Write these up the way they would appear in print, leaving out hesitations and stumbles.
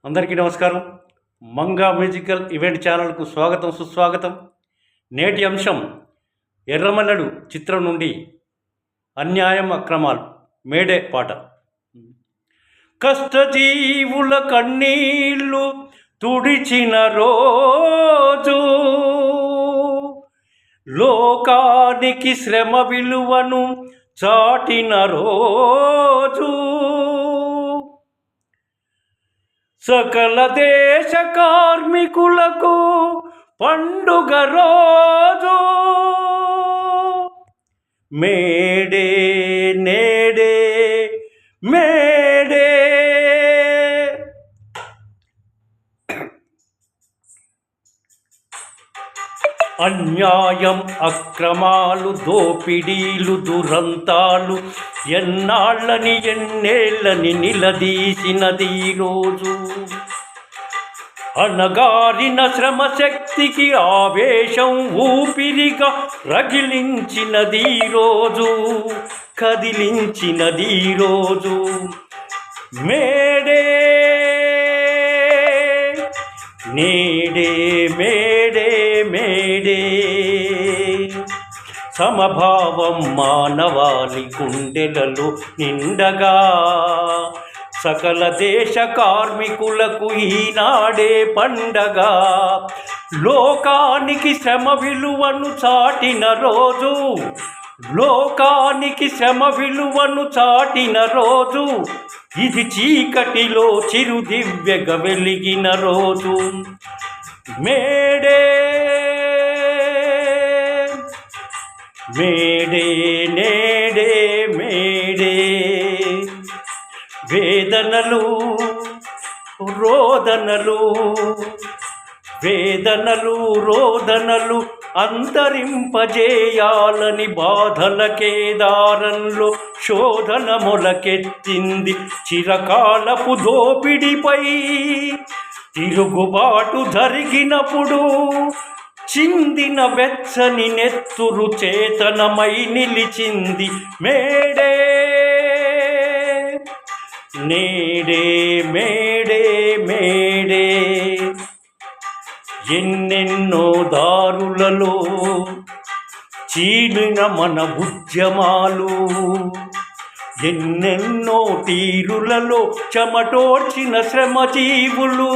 అందరికీ నమస్కారం. Manga musical event ఛానల్కు స్వాగతం సుస్వాగతం. నేటి అంశం ఎర్రమల్లెడు చిత్రం నుండి అన్యాయం అక్రమాలు మేడే పాట. కష్టజీవుల కన్నీళ్ళు తుడిచిన రోజు, లోకానికి శ్రమ విలువను చాటిన రోజు, సకల దేశ కార్మికులకు పండుగ రోజు. మేడే నేడే మేడే. అన్యాయం అక్రమాలు దోపిడీలు దురంతాలు ఎన్నాళ్ళని ఎన్నేళ్ళని నిలదీసినది రోజు. అణగారిన శ్రమశక్తికి ఆవేశం ఊపిరిగా రగిలించినది రోజు, కదిలించినది రోజు. మేడే నేడే మేడే మేడే. సమభావం మానవాళి గుండెలలో నిండగా, సకల దేశ కార్మికులకు ఈనాడే పండగ. లోకానికి శ్రమ విలువను చాటిన రోజు, లోకానికి శ్రమ విలువను చాటిన రోజు. ఇది చీకటిలో చిరుదివ్యగా వెలిగిన రోజు. మేడే మేడే నేడే మేడే. వేదనలు రోదనలు, వేదనలు రోదనలు అంతరింపజేయాలని బాధల కేదారంలో శోధన మొలకెత్తింది. చిరకాలపు దోపిడిపై తిరుగుబాటు జరిగినప్పుడు చిందిన వెచ్చని నెత్తురు చేతనమై నిలిచింది. మేడే నేడే మేడే మేడే. ఎన్నెన్నో దారులలో చీలిన మన ఉద్యమాలు, ఎన్నెన్నో తీరులలో చెమటోడ్చిన శ్రమజీవులు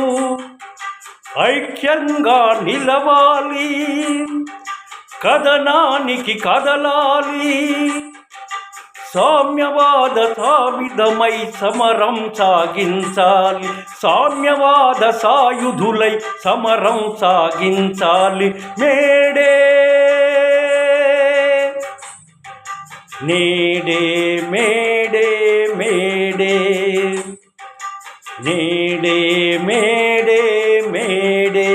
ఐక్యంగా నిలవాలి, కథనానికి కదలాలి. సామ్యవాద సాయుధమై సమరం సాగించాలి, సామ్యవాద సాయుధులై సమరం సాగించాలి. మేడే నేడే మేడే మేడే. నేడే మేడే మేడే.